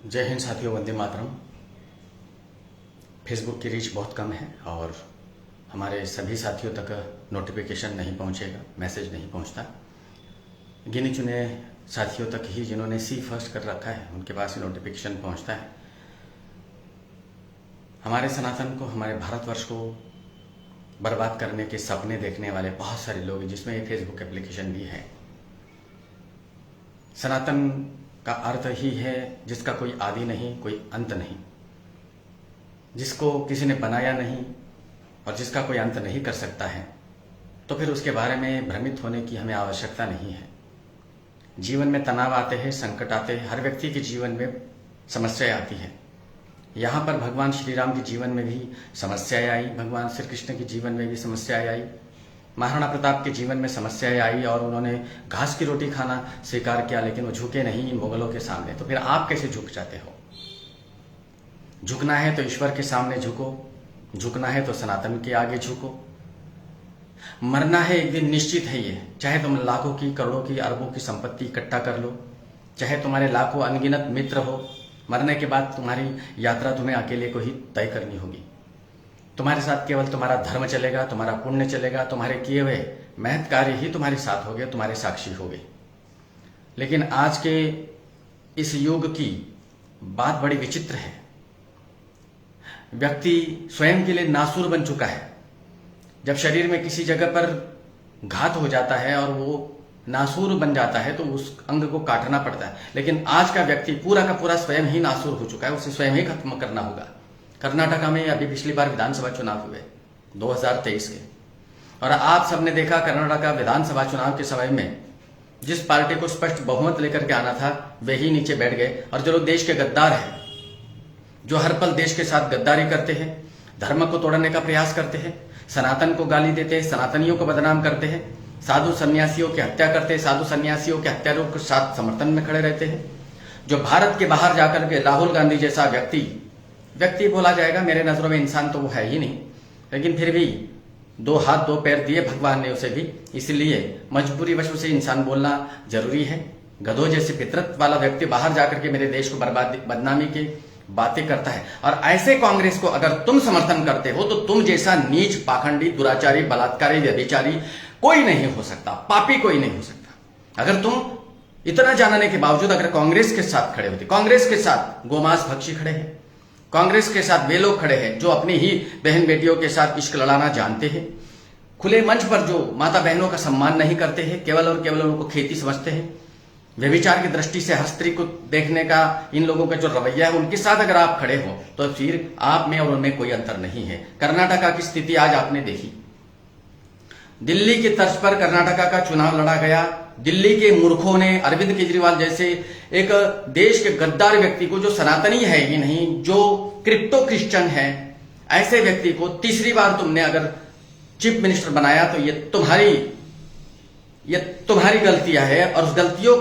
जय हिंद साथियों, वंदे मातरम। फेसबुक की रीच बहुत कम है और हमारे सभी साथियों तक नोटिफिकेशन नहीं पहुंचेगा, मैसेज नहीं पहुंचता। गिने चुने साथियों तक ही जिन्होंने सी फर्स्ट कर रखा है उनके पास ही नोटिफिकेशन पहुंचता है। हमारे सनातन को, हमारे भारतवर्ष को बर्बाद करने के सपने देखने वाले बहुत सारे लोग, जिसमें ये फेसबुक एप्लीकेशन भी है। सनातन का अर्थ ही है जिसका कोई आदि नहीं, कोई अंत नहीं, जिसको किसी ने बनाया नहीं और जिसका कोई अंत नहीं कर सकता है। तो फिर उसके बारे में भ्रमित होने की हमें आवश्यकता नहीं है। जीवन में तनाव आते हैं, संकट आते हैं, हर व्यक्ति के जीवन में समस्याएं आती हैं। यहाँ पर भगवान श्री राम के जीवन में भी समस्याएं आई, भगवान श्री कृष्ण के जीवन में भी समस्याएं आई, महाराणा प्रताप के जीवन में समस्याएं आई और उन्होंने घास की रोटी खाना स्वीकार किया, लेकिन वो झुके नहीं इन मुगलों के सामने। तो फिर आप कैसे झुक जाते हो? झुकना है तो ईश्वर के सामने झुको, झुकना है तो सनातन के आगे झुको। मरना है एक दिन, निश्चित है ये। चाहे तुम लाखों की, करोड़ों की, अरबों की संपत्ति इकट्ठा कर लो, चाहे तुम्हारे लाखों अनगिनत मित्र हो, मरने के बाद तुम्हारी यात्रा तुम्हें अकेले को ही तय करनी होगी। तुम्हारे साथ केवल तुम्हारा धर्म चलेगा, तुम्हारा पुण्य चलेगा, तुम्हारे किए हुए महत् कार्य ही तुम्हारे साथ होंगे, तुम्हारे साक्षी होंगे। लेकिन आज के इस युग की बात बड़ी विचित्र है। व्यक्ति स्वयं के लिए नासूर बन चुका है। जब शरीर में किसी जगह पर घात हो जाता है और वो नासूर बन जाता है तो उस अंग को काटना पड़ता है। लेकिन आज का व्यक्ति पूरा का पूरा स्वयं ही नासूर हो चुका है, उसे स्वयं ही खत्म करना होगा। कर्नाटका में अभी पिछली बार विधानसभा चुनाव हुए 2023 के, और आप सबने देखा कर्नाटका विधानसभा चुनाव के समय में जिस पार्टी को स्पष्ट बहुमत लेकर के आना था वे ही नीचे बैठ गए। और जो लोग देश के गद्दार हैं, जो हर पल देश के साथ गद्दारी करते हैं, धर्म को तोड़ने का प्रयास करते हैं, सनातन को गाली देते हैं, सनातनियों को बदनाम करते हैं, साधु सन्यासियों की हत्या करते हैं, साधु सन्यासियों के हत्यारों के साथ समर्थन में खड़े रहते हैं, जो भारत के बाहर जाकर के राहुल गांधी जैसा व्यक्ति बोला जाएगा, मेरे नजरों में इंसान तो वो है ही नहीं, लेकिन फिर भी 2 हाथ 2 पैर दिए भगवान ने उसे भी, इसलिए मजबूरी वश उसे इंसान बोलना जरूरी है। गधों जैसे फितरत वाला व्यक्ति बाहर जाकर के मेरे देश को बदनामी की बातें करता है। और ऐसे कांग्रेस को अगर तुम समर्थन करते हो तो तुम जैसा नीच, पाखंडी, दुराचारी, बलात्कारी, व्यभिचारी कोई नहीं हो सकता, पापी कोई नहीं हो सकता। अगर तुम इतना जानने के बावजूद अगर कांग्रेस के साथ खड़े होते, कांग्रेस के साथ गोमांस भक्षी खड़े हैं, कांग्रेस के साथ वे लोग खड़े हैं जो अपनी ही बहन बेटियों के साथ इश्क लड़ाना जानते हैं, खुले मंच पर जो माता बहनों का सम्मान नहीं करते हैं, केवल और केवल उनको खेती समझते हैं, व्यभिचार की दृष्टि से हर स्त्री को देखने का इन लोगों का जो रवैया है, उनके साथ अगर आप खड़े हो तो फिर आप में और उनमें कोई अंतर नहीं है। कर्नाटका की स्थिति आज आपने देखी। दिल्ली की तर्ज पर कर्नाटका का चुनाव लड़ा गया। दिल्ली के मूर्खों ने अरविंद केजरीवाल जैसे एक देश के गद्दार व्यक्ति को, जो सनातनी है ही नहीं, जो क्रिप्टो क्रिश्चियन है, ऐसे व्यक्ति को तीसरी बार तुमने अगर चीफ मिनिस्टर बनाया तो ये तुम्हारी गलतियां है। और उस गलतियों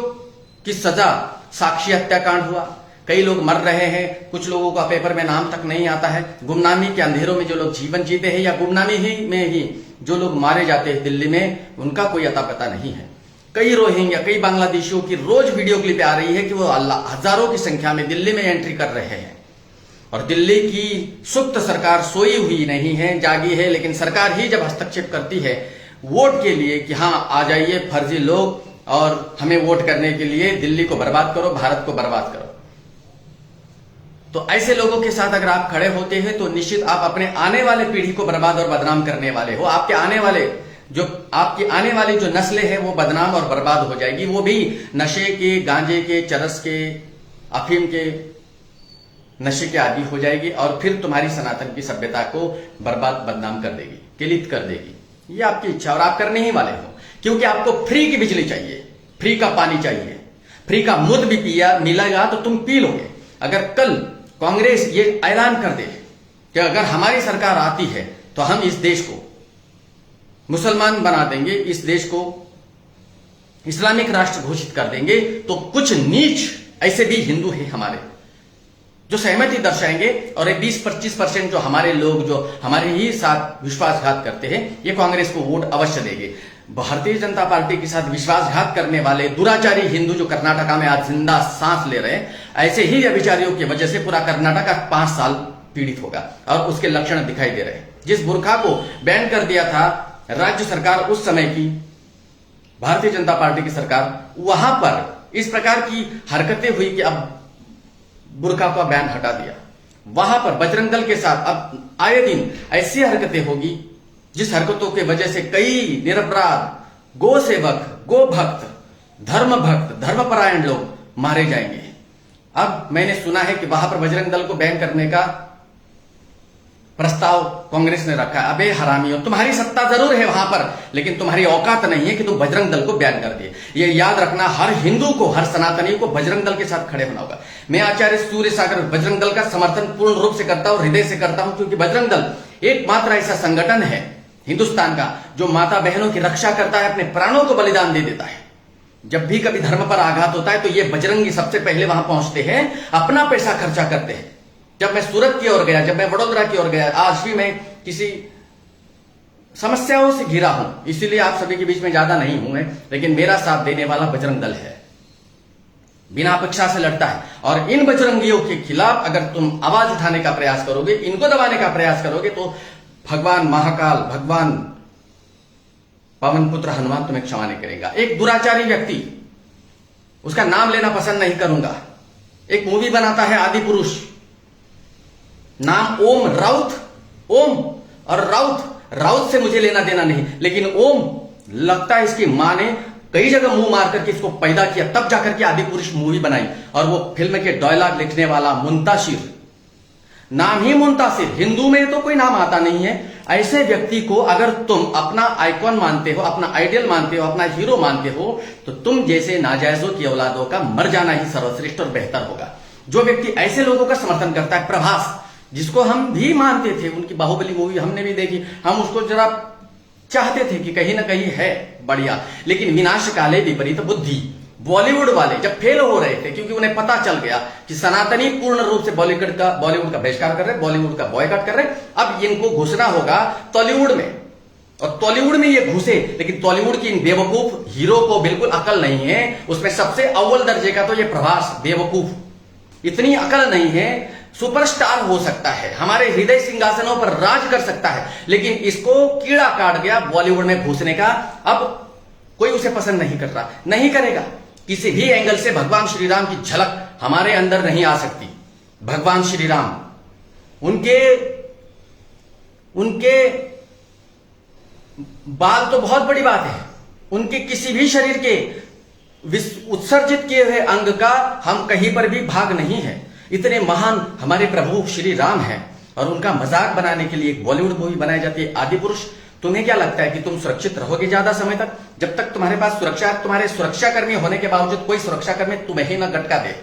की सजा साक्षी हत्याकांड हुआ, कई लोग मर रहे हैं, कुछ लोगों का पेपर में नाम तक नहीं आता है। गुमनामी के अंधेरों में जो लोग जीवन जीते हैं या गुमनामी में ही जो लोग मारे जाते हैं दिल्ली में, उनका कोई अता पता नहीं है। कई रोहिंग्या, कई बांग्लादेशियों की रोज वीडियो क्लिप आ रही है कि वो हजारों की संख्या में दिल्ली में एंट्री कर रहे हैं। और दिल्ली की सुप्त सरकार सोई हुई नहीं है, जागी है। लेकिन सरकार ही जब हस्तक्षेप करती है वोट के लिए कि हाँ आ जाइए फर्जी लोग और हमें वोट करने के लिए, दिल्ली को बर्बाद करो, भारत को बर्बाद करो, तो ऐसे लोगों के साथ अगर आप खड़े होते हैं तो निश्चित आप अपने आने वाले पीढ़ी को बर्बाद और बदनाम करने वाले हो। आपकी आने वाली जो नस्लें हैं वो बदनाम और बर्बाद हो जाएगी। वो भी नशे के, गांजे के, चरस के, अफीम के नशे के आदी हो जाएगी और फिर तुम्हारी सनातन की सभ्यता को बर्बाद, बदनाम कर देगी, किलित कर देगी। ये आपकी इच्छा और आप करने ही वाले हो, क्योंकि आपको फ्री की बिजली चाहिए, फ्री का पानी चाहिए, फ्री का मुद भी मिलेगा तो तुम पी लोगे। अगर कल कांग्रेस ये ऐलान कर दे कि अगर हमारी सरकार आती है तो हम इस देश को मुसलमान बना देंगे, इस देश को इस्लामिक राष्ट्र घोषित कर देंगे, तो कुछ नीच ऐसे भी हिंदू हैं हमारे जो सहमति दर्शाएंगे और एक 20-25% जो हमारे लोग जो हमारे ही साथ विश्वासघात करते हैं, ये कांग्रेस को वोट अवश्य देंगे। भारतीय जनता पार्टी के साथ विश्वासघात करने वाले दुराचारी हिंदू जो कर्नाटका में आज जिंदा सांस ले रहे हैं, ऐसे ही व्यभिचारियों की वजह से पूरा कर्नाटका 5 साल पीड़ित होगा और उसके लक्षण दिखाई दे रहे हैं। जिस बुर्का को बैन कर दिया था राज्य सरकार उस समय की भारतीय जनता पार्टी की सरकार, वहां पर इस प्रकार की हरकतें हुई कि अब बुर्का का बैन हटा दिया। वहां पर बजरंग दल के साथ अब आए दिन ऐसी हरकतें होगी जिस हरकतों के वजह से कई निरपराध गो सेवक, गो भक्त, धर्मपरायण लोग मारे जाएंगे। अब मैंने सुना है कि वहां पर बजरंग दल को बैन करने का प्रस्ताव कांग्रेस ने रखा है। अबे हरामियों, तुम्हारी सत्ता जरूर है वहां पर, लेकिन तुम्हारी औकात नहीं है कि तुम बजरंग दल को बैन कर दिए। ये याद रखना, हर हिंदू को, हर सनातनी को बजरंग दल के साथ खड़े होना होगा। मैं आचार्य सूर्य सागर बजरंग दल का समर्थन पूर्ण रूप से करता हूं, हृदय से करता हूं, क्योंकि बजरंग दल एकमात्र ऐसा संगठन है हिंदुस्तान का जो माता बहनों की रक्षा करता है, अपने प्राणों को बलिदान दे देता है। जब भी कभी धर्म पर आघात होता है तो ये बजरंगी सबसे पहले वहां पहुंचते हैं, अपना पैसा खर्चा करते हैं। जब मैं सूरत की ओर गया, जब मैं वडोदरा की ओर गया, आज भी मैं किसी समस्याओं से घिरा हूं, इसीलिए आप सभी के बीच में ज्यादा नहीं हूं मैं, लेकिन मेरा साथ देने वाला बजरंग दल है, बिना अपेक्षा से लड़ता है। और इन बजरंगियों के खिलाफ अगर तुम आवाज उठाने का प्रयास करोगे, इनको दबाने का प्रयास करोगे, तो भगवान महाकाल, भगवान पवन पुत्र हनुमान तुम्हें क्षमा नहीं करेगा। एक दुराचारी व्यक्ति, उसका नाम लेना पसंद नहीं करूंगा, एक मूवी बनाता है आदि पुरुष, नाम ओम राउत, ओम और राउत से मुझे लेना देना नहीं, लेकिन ओम लगता है इसकी मां ने कई जगह मुंह मार करके इसको पैदा किया, तब जाकर के आदि पुरुष मूवी बनाई। और वो फिल्म के डायलॉग लिखने वाला मुंताशिर, नाम ही मुंतासिर, हिंदू में तो कोई नाम आता नहीं है। ऐसे व्यक्ति को अगर तुम अपना आइकॉन मानते हो, अपना आइडियल मानते हो, अपना हीरो मानते हो, तो तुम जैसे नाजायजों की औलादों का मर जाना ही सर्वश्रेष्ठ और बेहतर होगा। जो व्यक्ति ऐसे लोगों का समर्थन करता है, प्रभास जिसको हम भी मानते थे, उनकी बाहुबली मूवी हमने भी देखी, हम उसको जरा चाहते थे कि कहीं ना कहीं है बढ़िया, लेकिन विनाश काले विपरीत बुद्धि, बॉलीवुड वाले जब फेल हो रहे थे, क्योंकि उन्हें पता चल गया कि सनातनी पूर्ण रूप से बॉलीवुड का बहिष्कार कर रहे, बॉलीवुड का बॉयकॉट कर रहे, अब इनको घुसना होगा टॉलीवुड में, और टॉलीवुड में ये घुसे, लेकिन टॉलीवुड की इन बेवकूफ हीरो को बिल्कुल अकल नहीं है। उसमें सबसे अव्वल दर्जे का तो ये प्रभास बेवकूफ, इतनी अकल नहीं है। सुपरस्टार हो सकता है, हमारे हृदय सिंहासनों पर राज कर सकता है, लेकिन इसको कीड़ा काट गया बॉलीवुड में घुसने का। अब कोई उसे पसंद नहीं कर रहा, नहीं करेगा। किसी भी एंगल से भगवान श्री राम की झलक हमारे अंदर नहीं आ सकती। भगवान श्री राम, उनके बाल तो बहुत बड़ी बात है, उनके किसी भी शरीर के उत्सर्जित किए हुए अंग का हम कहीं पर भी भाग नहीं है। इतने महान हमारे प्रभु श्री राम हैं, और उनका मजाक बनाने के लिए एक बॉलीवुड मूवी बनाई जाती है आदि पुरुष। तुम्हें क्या लगता है कि तुम सुरक्षित रहोगे ज्यादा समय तक? जब तक तुम्हारे पास तुम्हारे सुरक्षाकर्मी होने के बावजूद कोई सुरक्षाकर्मी तुम्हें ही न गटका दे,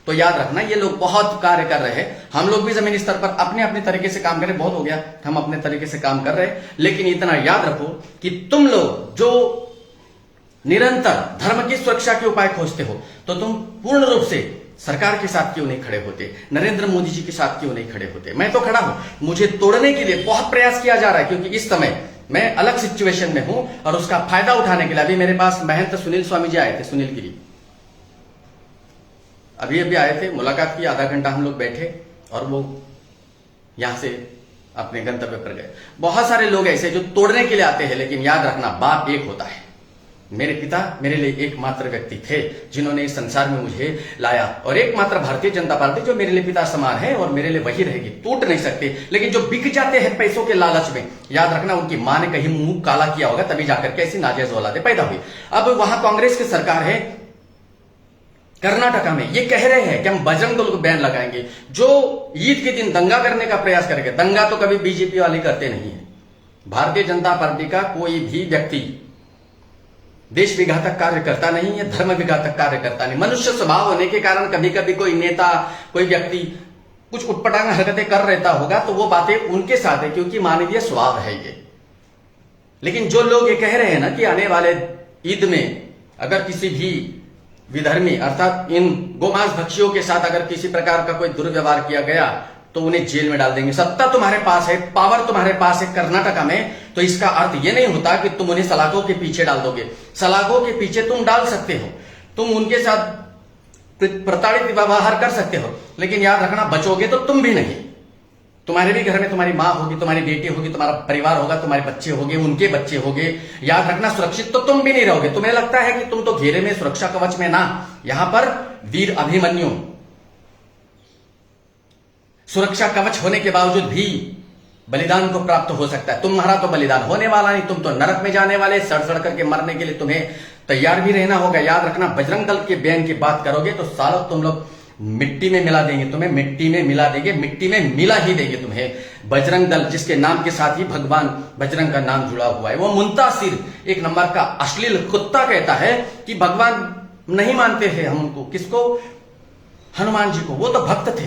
तो याद रखना ये लोग बहुत कार्य कर रहे हैं। हम लोग भी जमीनी स्तर पर अपने अपने तरीके से काम करें, बहुत हो गया, हम अपने तरीके से काम कर रहे हैं, लेकिन इतना याद रखो कि तुम लोग जो निरंतर धर्म की सुरक्षा के उपाय खोजते हो, तो तुम पूर्ण रूप से सरकार के साथ क्यों नहीं खड़े होते, नरेंद्र मोदी जी के साथ क्यों नहीं खड़े होते? मैं तो खड़ा हूं, मुझे तोड़ने के लिए बहुत प्रयास किया जा रहा है, क्योंकि इस समय मैं अलग सिचुएशन में हूं, और उसका फायदा उठाने के लिए अभी मेरे पास महंत सुनील स्वामी जी आए थे, सुनील गिरी अभी आए थे, मुलाकात की, आधा घंटा हम लोग बैठे और वो यहां से अपने गंतव्य पर गए। बहुत सारे लोग ऐसे जो तोड़ने के लिए आते हैं, लेकिन याद रखना बाप एक होता है। मेरे पिता मेरे लिए एकमात्र व्यक्ति थे जिन्होंने इस संसार में मुझे लाया, और एकमात्र भारतीय जनता पार्टी जो मेरे लिए पिता समान है और मेरे लिए वही रहेगी, टूट नहीं सकते। लेकिन जो बिक जाते हैं पैसों के लालच में, याद रखना उनकी मां ने कहीं मुंह काला किया होगा, तभी जाकर के ऐसी नाजायज औलादें पैदा हुई। अब वहां कांग्रेस की सरकार है कर्नाटका में, ये कह रहे हैं कि हम बजरंग दल को बैन लगाएंगे, जो ईद के दिन दंगा करने का प्रयास करेंगे। दंगा तो कभी बीजेपी वाले करते नहीं है। भारतीय जनता पार्टी का कोई भी व्यक्ति देश विघातक कार्य करता नहीं है, धर्म विघातक कार्य करता नहीं। मनुष्य स्वभाव होने के कारण कभी कभी कोई नेता, कोई व्यक्ति कुछ उटपटांग हरकतें कर रहता होगा, तो वो बातें उनके साथ है, क्योंकि मानवीय स्वभाव है ये। लेकिन जो लोग ये कह रहे हैं ना कि आने वाले ईद में अगर किसी भी विधर्मी अर्थात इन गोमांस भक्षियों के साथ अगर किसी प्रकार का कोई दुर्व्यवहार किया गया, तो उन्हें जेल में डाल देंगे। सत्ता तुम्हारे पास है, पावर तुम्हारे पास है कर्नाटका में, तो इसका अर्थ यह नहीं होता कि तुम उन्हें सलाखों के पीछे डाल दोगे। सलाखों के पीछे तुम डाल सकते हो, तुम उनके साथ प्रताड़ित व्यवहार कर सकते हो, लेकिन याद रखना बचोगे तो तुम भी नहीं। तुम्हारे भी घर में तुम्हारी माँ होगी, तुम्हारी बेटी होगी, तुम्हारा परिवार होगा, तुम्हारे बच्चे होंगे, उनके बच्चे होंगे। याद रखना सुरक्षित तो तुम भी नहीं रहोगे। तुम्हें लगता है कि तुम तो घेरे में, सुरक्षा कवच में, ना, यहां पर वीर अभिमन्यु सुरक्षा कवच होने के बावजूद भी बलिदान को प्राप्त हो सकता है। तुम्हारा तो बलिदान होने वाला नहीं, तुम तो नरक में जाने वाले, सड़ सड़ करके मरने के लिए तुम्हें तैयार भी रहना होगा। याद रखना, बजरंग दल के बयान की बात करोगे तो सालों तुम लोग मिट्टी में मिला देंगे, तुम्हें मिट्टी में मिला देंगे, मिट्टी में मिला ही देंगे तुम्हें। बजरंग दल जिसके नाम के साथ ही भगवान बजरंग का नाम जुड़ा हुआ है, वो मुंतासिर एक नंबर का अश्लील कुत्ता कहता है कि भगवान नहीं मानते हैं हम उनको। किसको? हनुमान जी को। वो तो भक्त थे।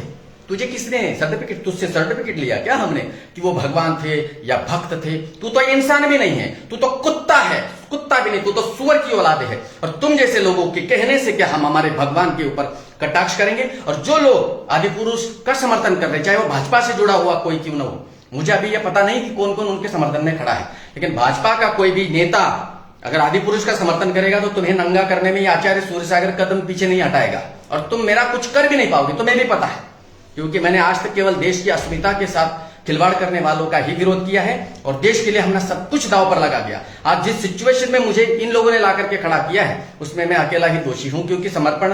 तुझे किसने सर्टिफिकेट, तुझसे सर्टिफिकेट लिया क्या हमने कि वो भगवान थे या भक्त थे? तू तो इंसान भी नहीं है, तू तो कुत्ता है, कुत्ता भी नहीं, तू तो सुअर की औलाद है। और तुम जैसे लोगों के कहने से क्या हम हमारे भगवान के ऊपर कटाक्ष करेंगे? और जो लोग आदि पुरुष का समर्थन कर रहे, चाहे वो भाजपा से जुड़ा हुआ कोई क्यों ना हो, मुझे अभी यह पता नहीं कि कौन कौन उनके समर्थन में खड़ा है, लेकिन भाजपा का कोई भी नेता अगर आदि पुरुष का समर्थन करेगा तो तुम्हें नंगा करने में आचार्य सूर्यसागर कदम पीछे नहीं हटाएगा, और तुम मेरा कुछ कर भी नहीं पाओगे। तुम्हें भी पता है, क्योंकि मैंने आज तक केवल देश की अस्मिता के साथ खिलवाड़ करने वालों का ही विरोध किया है, और देश के लिए हमने सब कुछ दांव पर लगा दिया। आज जिस सिचुएशन में मुझे इन लोगों ने ला करके खड़ा किया है, उसमें मैं अकेला ही दोषी हूं, क्योंकि समर्पण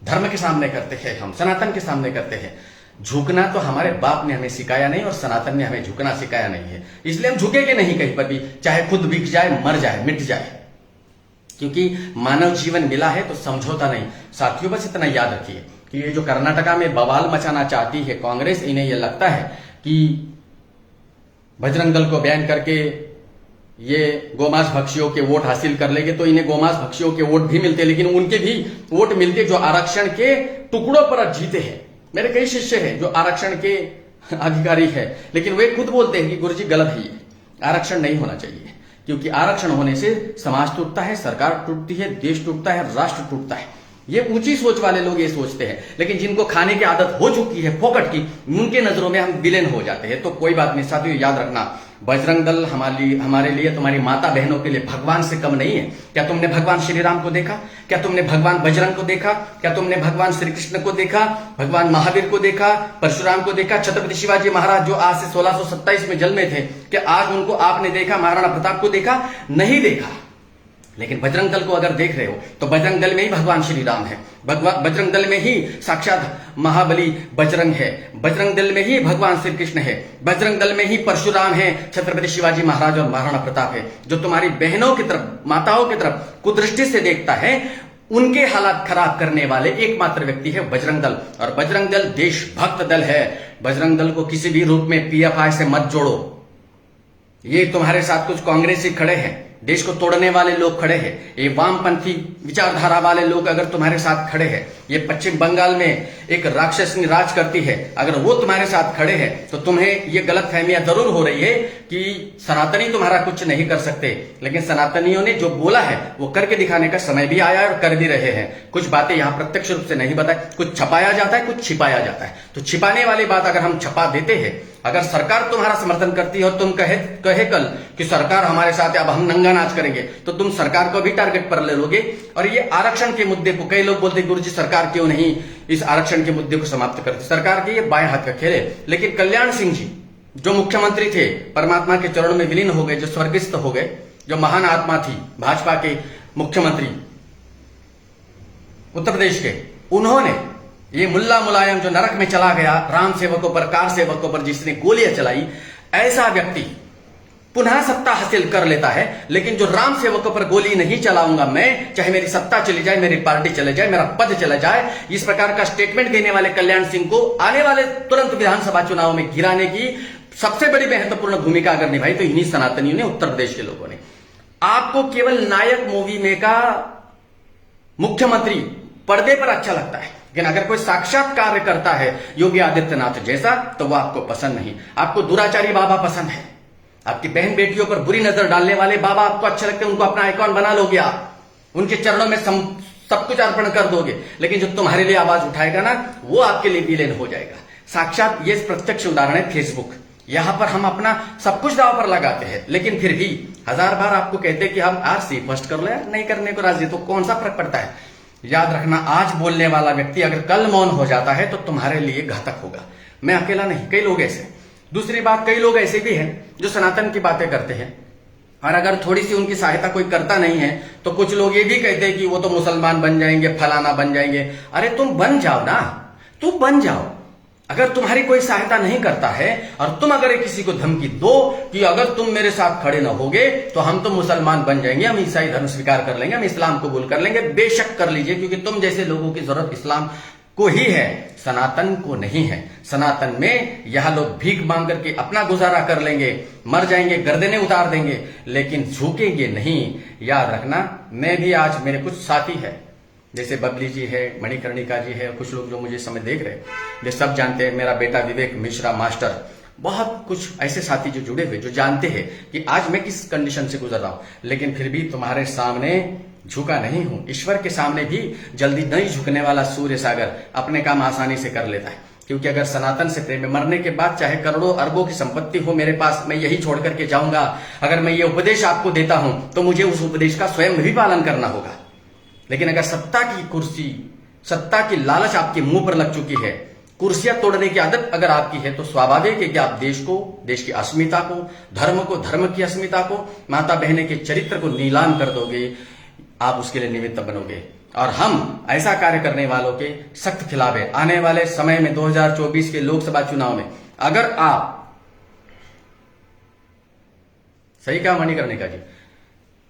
धर्म के सामने करते हैं, हम सनातन के सामने करते हैं। झुकना तो हमारे बाप ने हमें सिखाया नहीं, और सनातन ने हमें झुकना सिखाया नहीं है, इसलिए हम झुकेंगे नहीं कहीं पर भी, चाहे खुद बिक जाए, मर जाए, मिट जाए, क्योंकि मानव जीवन मिला है तो समझौता नहीं। साथियों, बस इतना याद रखिए कि ये जो कर्नाटका में बवाल मचाना चाहती है कांग्रेस, इन्हें यह लगता है कि बजरंग दल को बैन करके ये गोमांस भक्षियों के वोट हासिल कर लेंगे, तो इन्हें गोमांस भक्षियों के वोट भी मिलते, लेकिन उनके भी वोट मिलते जो आरक्षण के टुकड़ों पर जीते हैं। मेरे कई शिष्य हैं जो आरक्षण के अधिकारी है, लेकिन वे खुद बोलते हैं कि गुरुजी गलत है, ये आरक्षण नहीं होना चाहिए, क्योंकि आरक्षण होने से समाज टूटता है, सरकार टूटती है, देश टूटता है, राष्ट्र टूटता है। ये ऊंची सोच वाले लोग ये सोचते हैं, लेकिन जिनको खाने की आदत हो चुकी है फोकट की, उनके नजरों में हम विलेन हो जाते हैं। तो कोई बात नहीं साथियों, याद रखना, बजरंग दल हमारे लिए, तुम्हारी माता बहनों के लिए भगवान से कम नहीं है। क्या तुमने भगवान श्री राम को देखा? क्या तुमने भगवान बजरंग को देखा? क्या तुमने भगवान श्री कृष्ण को देखा? भगवान महावीर को देखा? परशुराम को देखा? छत्रपति शिवाजी महाराज जो आज से 1627 में जन्मे थे, क्या आज उनको आपने देखा? महाराणा प्रताप को देखा? नहीं देखा। लेकिन बजरंग दल को अगर देख रहे हो तो बजरंग दल में ही भगवान श्री राम है, बजरंग दल में ही साक्षात महाबली बजरंग है, बजरंग दल में ही भगवान श्री कृष्ण है, बजरंग दल में ही परशुराम है, छत्रपति शिवाजी महाराज और महाराणा प्रताप है। जो तुम्हारी बहनों की तरफ, माताओं की तरफ कुदृष्टि से देखता है, उनके हालात खराब करने वाले एकमात्र व्यक्ति है बजरंग दल। और बजरंग दल देशभक्त दल है। बजरंग दल को किसी भी रूप में पीएफआई से मत जोड़ो। ये तुम्हारे साथ कुछ कांग्रेसी खड़े हैं, देश को तोड़ने वाले लोग खड़े हैं, ये वामपंथी विचारधारा वाले लोग अगर तुम्हारे साथ खड़े हैं, ये पश्चिम बंगाल में एक राक्षसनी राज करती है, अगर वो तुम्हारे साथ खड़े हैं तो तुम्हें ये गलतफहमियां जरूर हो रही है कि सनातनी तुम्हारा कुछ नहीं कर सकते। लेकिन सनातनियों ने जो बोला है वो करके दिखाने का समय भी आया और कर भी रहे हैं। कुछ बातें यहां प्रत्यक्ष रूप से नहीं बताए, कुछ छपाया जाता है, कुछ छिपाया जाता है। तो छिपाने वाली बात अगर हम छपा देते हैं, अगर सरकार तुम्हारा समर्थन करती है और तुम कहे कल कि सरकार हमारे साथ है, अब हम नंगा नाच करेंगे, तो तुम सरकार को भी टारगेट पर ले लोगे। और ये आरक्षण के मुद्दे को कई लोग बोलते गुरुजी सरकार क्यों नहीं इस आरक्षण के मुद्दे को समाप्त करती? सरकार के ये बाएं हाथ का खेल है। लेकिन कल्याण सिंह जी जो मुख्यमंत्री थे, परमात्मा के चरणों में विलीन हो गए, जो स्वर्गस्थ हो गए, जो महान आत्मा थी भाजपा के मुख्यमंत्री उत्तर प्रदेश के, उन्होंने ये मुल्ला मुलायम जो नरक में चला गया, राम सेवकों पर, कार सेवकों पर जिसने गोलियां चलाई, ऐसा व्यक्ति पुनः सत्ता हासिल कर लेता है। लेकिन जो राम सेवकों पर गोली नहीं चलाऊंगा मैं, चाहे मेरी सत्ता चली जाए, मेरी पार्टी चले जाए, मेरा पद चला जाए, इस प्रकार का स्टेटमेंट देने वाले कल्याण सिंह को आने वाले तुरंत विधानसभा चुनाव में गिराने की सबसे बड़ी महत्वपूर्ण भूमिका अगर निभाई तो इन्हीं सनातनियों ने, उत्तर प्रदेश के लोगों ने। आपको केवल नायक मूवी में का मुख्यमंत्री पर्दे पर अच्छा लगता है, लेकिन अगर कोई साक्षात कार्य करता है योगी आदित्यनाथ जैसा, तो वह आपको पसंद नहीं। आपको दुराचारी बाबा पसंद है, आपकी बहन बेटियों पर बुरी नजर डालने वाले बाबा आपको अच्छे लगते हैं, उनको अपना आइकॉन बना लोगे आप, उनके चरणों में सब कुछ अर्पण कर दोगे। लेकिन जो तुम्हारे लिए आवाज उठाएगा ना, वो आपके लिए विलेन हो जाएगा। साक्षात ये प्रत्यक्ष उदाहरण है फेसबुक। यहां पर हम अपना सब कुछ दाव पर लगाते हैं, लेकिन फिर भी 1000 बार आपको कहते हैं कि हम आज से फर्स्ट कर लो यार, नहीं करने को राजी, तो कौन सा फर्क पड़ता है। याद रखना, आज बोलने वाला व्यक्ति अगर कल मौन हो जाता है तो तुम्हारे लिए घातक होगा। मैं अकेला नहीं, कई लोग ऐसे। दूसरी बात, कई लोग ऐसे भी हैं जो सनातन की बातें करते हैं, और अगर थोड़ी सी उनकी सहायता कोई करता नहीं है तो कुछ लोग ये भी कहते हैं कि वो तो मुसलमान बन जाएंगे, फलाना बन जाएंगे। अरे तुम बन जाओ ना, तुम बन जाओ। अगर तुम्हारी कोई सहायता नहीं करता है और तुम अगर किसी को धमकी दो कि अगर तुम मेरे साथ खड़े न होगे तो हम तो मुसलमान बन जाएंगे, हम ईसाई धर्म स्वीकार कर लेंगे, हम इस्लाम कबूल कर लेंगे, बेशक कर लीजिए, क्योंकि तुम जैसे लोगों की जरूरत इस्लाम को ही है, सनातन को नहीं है। सनातन में यह लोग भीख मांग करके अपना गुजारा कर लेंगे, मर जाएंगे, गर्दनें उतार देंगे, लेकिन झुकेंगे नहीं। याद रखना, मैं भी आज, मेरे कुछ साथी है जैसे बबली जी है, मणिकर्णिका जी है, कुछ लोग जो मुझे समय देख रहे हैं, वे सब जानते हैं, मेरा बेटा विवेक मिश्रा मास्टर, बहुत कुछ ऐसे साथी जो जुड़े हुए, जो जानते हैं कि आज मैं किस कंडीशन से गुजर रहा हूं, लेकिन फिर भी तुम्हारे सामने झुका नहीं हूं। ईश्वर के सामने भी जल्दी नहीं झुकने वाला सूर्य सागर अपने काम आसानी से कर लेता है, क्योंकि अगर सनातन से प्रेम, मरने के बाद चाहे करोड़ों अरबों की संपत्ति हो मेरे पास, मैं यही छोड़ करके जाऊंगा। अगर मैं ये उपदेश आपको देता हूं तो मुझे उस उपदेश का स्वयं भी पालन करना होगा। लेकिन अगर सत्ता की कुर्सी, सत्ता की लालच आपके मुंह पर लग चुकी है, कुर्सियां तोड़ने की आदत अगर आपकी है, तो स्वाभाविक है कि आप देश को, देश की अस्मिता को, धर्म को, धर्म की अस्मिता को, माता बहने के चरित्र को नीलाम कर दोगे, आप उसके लिए निमित्त बनोगे। और हम ऐसा कार्य करने वालों के सख्त खिलाफ है। आने वाले समय में 2024 के लोकसभा चुनाव में अगर आप, सही कहा मणिकर्णिका जी,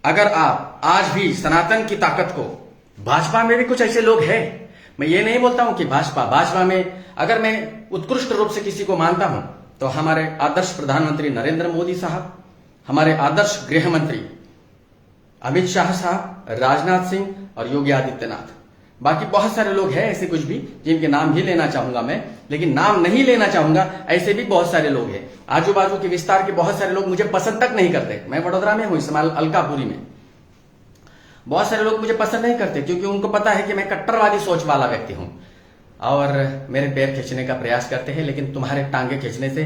अगर आप आज भी सनातन की ताकत को, भाजपा में भी कुछ ऐसे लोग हैं, मैं ये नहीं बोलता हूं कि भाजपा में अगर मैं उत्कृष्ट रूप से किसी को मानता हूं तो हमारे आदर्श प्रधानमंत्री नरेंद्र मोदी साहब, हमारे आदर्श गृह मंत्री अमित शाह साहब, राजनाथ सिंह और योगी आदित्यनाथ। बाकी बहुत सारे लोग हैं ऐसे कुछ भी जिनके नाम भी लेना चाहूंगा मैं, लेकिन नाम नहीं लेना चाहूंगा, ऐसे भी बहुत सारे लोग हैं। आजू बाजू के विस्तार के बहुत सारे लोग मुझे पसंद तक नहीं करते। मैं वडोदरा में हूं, इस समय अलकापुरी में, बहुत सारे लोग मुझे पसंद नहीं करते क्योंकि उनको पता है कि मैं कट्टरवादी सोच वाला व्यक्ति हूं और मेरे पैर खींचने का प्रयास करते हैं, लेकिन तुम्हारे टांगे खींचने से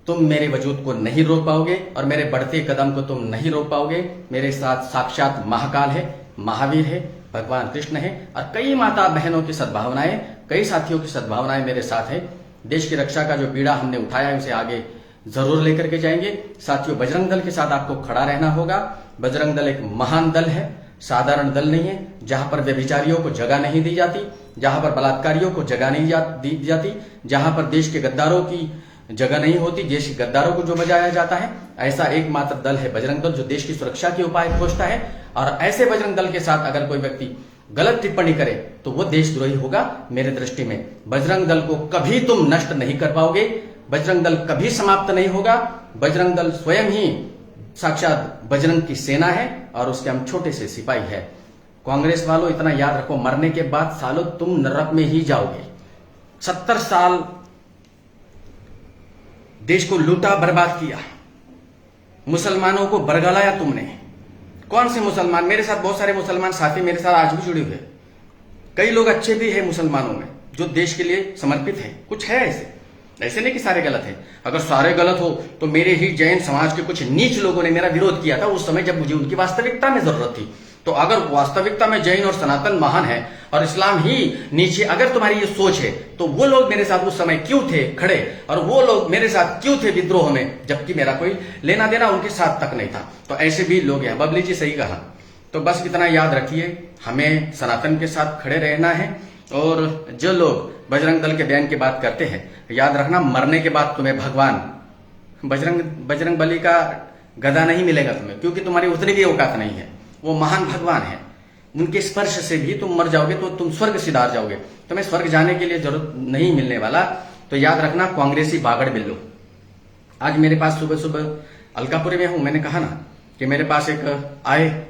तुम मेरे वजूद को नहीं रोक पाओगे और मेरे बढ़ते कदम को तुम नहीं रोक पाओगे। मेरे साथ साक्षात महाकाल है, महावीर है, भगवान कृष्ण है और कई माता बहनों की सद्भावनाएं, कई साथियों की सद्भावनाएं मेरे साथ है। देश की रक्षा का जो बीड़ा हमने उठाया है उसे आगे जरूर लेकर के जाएंगे। साथियों, बजरंग दल के साथ आपको खड़ा रहना होगा। बजरंग दल एक महान दल है, साधारण दल नहीं है। जहां पर व्यभिचारियों को जगह नहीं दी जाती, जहां पर बलात्कारियों को जगह नहीं दी जाती, जहां पर देश के गद्दारों की जगह नहीं होती, देश के गद्दारों को जो बजाया जाता है, ऐसा एकमात्र दल है बजरंग दल, जो देश की सुरक्षा के उपाय खोजता है। और ऐसे बजरंग दल के साथ अगर कोई व्यक्ति गलत टिप्पणी करे तो वो देशद्रोही होगा मेरे दृष्टि में। बजरंग दल को कभी तुम नष्ट नहीं कर पाओगे, बजरंग दल कभी समाप्त नहीं होगा। बजरंग दल स्वयं ही साक्षात बजरंग की सेना है और उसके हम छोटे से सिपाही है। कांग्रेस वालों, इतना याद रखो, मरने के बाद सालों तुम नरक में ही जाओगे। 70 साल देश को लूटा, बर्बाद किया, मुसलमानों को बरगलाया तुमने। कौन से मुसलमान? मेरे साथ बहुत सारे मुसलमान साथी मेरे साथ आज भी जुड़े हुए, कई लोग अच्छे भी हैं मुसलमानों में जो देश के लिए समर्पित है। कुछ है ऐसे नहीं कि सारे गलत है। अगर सारे गलत हो तो मेरे ही जैन समाज के कुछ नीच लोगों ने मेरा विरोध किया था उस समय जब मुझे उनकी वास्तविकता में जरूरत थी। तो अगर वास्तविकता में जैन और सनातन महान है और इस्लाम ही नीचे, अगर तुम्हारी ये सोच है तो वो लोग मेरे साथ उस समय क्यों थे खड़े, और वो लोग मेरे साथ क्यों थे विद्रोह में, जबकि मेरा कोई लेना देना उनके साथ तक नहीं था। तो ऐसे भी लोग हैं। बबली जी सही कहा। तो बस इतना याद रखिए, हमें सनातन के साथ खड़े रहना है। और जो लोग बजरंग दल के बयान की बात करते हैं, याद रखना, मरने के बाद तुम्हें भगवान बजरंग बली का गदा नहीं मिलेगा तुम्हें, क्योंकि तुम्हारी उतनी भी औकात नहीं है। वो महान भगवान है, उनके स्पर्श से भी तुम मर जाओगे तो तुम स्वर्ग सिधार जाओगे, तुम्हें स्वर्ग जाने के लिए जरूरत नहीं मिलने वाला। तो याद रखना, कांग्रेसी बागड़ बिल्लो। आज मेरे पास सुबह सुबह अलकापुरी में हूं, मैंने कहा ना कि मेरे पास एक आए,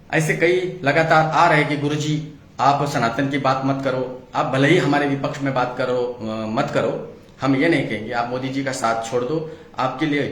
ऐसे कई लगातार आ रहे कि गुरुजी आप सनातन की बात मत करो, आप भले ही हमारे विपक्ष में बात करो मत करो, हम ये नहीं कहेंगे, आप मोदी जी का साथ छोड़ दो, आपके लिए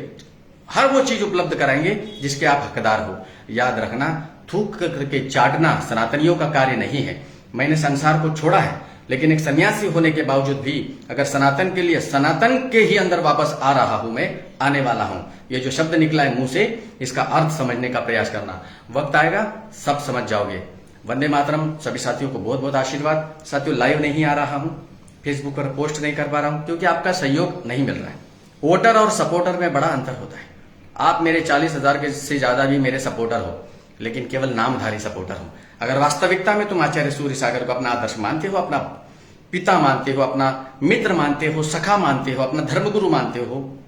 हर वो चीज उपलब्ध कराएंगे जिसके आप हकदार हो। याद रखना, थूक करके चाटना सनातनियों का कार्य नहीं है। मैंने संसार को छोड़ा है, लेकिन एक सन्यासी होने के बावजूद भी अगर सनातन के लिए, सनातन के ही अंदर वापस आ रहा हूं, मैं आने वाला हूं। ये जो शब्द निकला है मुंह से, इसका अर्थ समझने का प्रयास करना। वक्त आएगा सब समझ जाओगे। वंदे मातरम। सभी साथियों को बहुत बहुत आशीर्वाद। साथियों, लाइव नहीं आ रहा हूं, फेसबुक पर पोस्ट नहीं कर पा रहा हूं, क्योंकि आपका सहयोग नहीं मिल रहा है। वोटर और सपोर्टर में बड़ा अंतर होता है। आप मेरे 40,000 के से ज्यादा भी मेरे सपोर्टर हो, लेकिन केवल नामधारी सपोर्टर हो। अगर वास्तविकता में तुम आचार्य सूर्य सागर को अपना आदर्श मानते हो, अपना पिता मानते हो, अपना मित्र मानते हो, सखा मानते हो, अपना धर्मगुरु मानते हो,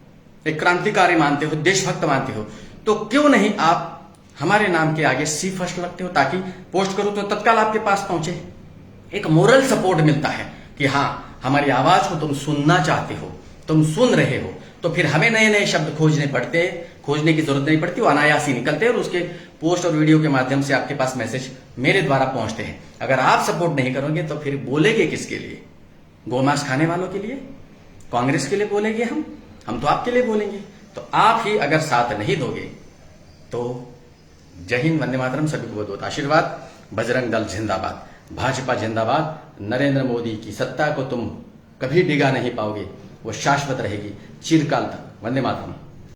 एक क्रांतिकारी मानते हो, देशभक्त मानते हो, तो क्यों नहीं आप हमारे नाम के आगे सी फर्स्ट लगते हो, ताकि पोस्ट करो तो तत्काल आपके पास पहुंचे। एक मोरल सपोर्ट मिलता है कि हाँ, हमारी आवाज को तुम सुनना चाहते हो, तुम सुन रहे हो। तो फिर हमें नए नए शब्द खोजने की जरूरत नहीं पड़ती, वो अनायास ही निकलते हैं और उसके पोस्ट और वीडियो के माध्यम से आपके पास मैसेज मेरे द्वारा पहुंचते हैं। अगर आप सपोर्ट नहीं करोगे तो फिर बोलेंगे किसके लिए? गोमांस खाने वालों के लिए? कांग्रेस के लिए बोलेंगे हम तो आपके लिए बोलेंगे। तो आप ही अगर साथ नहीं दोगे तो जय हिंद, वंदे मातरम। सभी को बहुत बहुत आशीर्वाद। बजरंग दल जिंदाबाद, भाजपा जिंदाबाद। नरेंद्र मोदी की सत्ता को तुम कभी डिगा नहीं पाओगे, वो शाश्वत रहेगी चिरकाल तक। वंदे मातरम।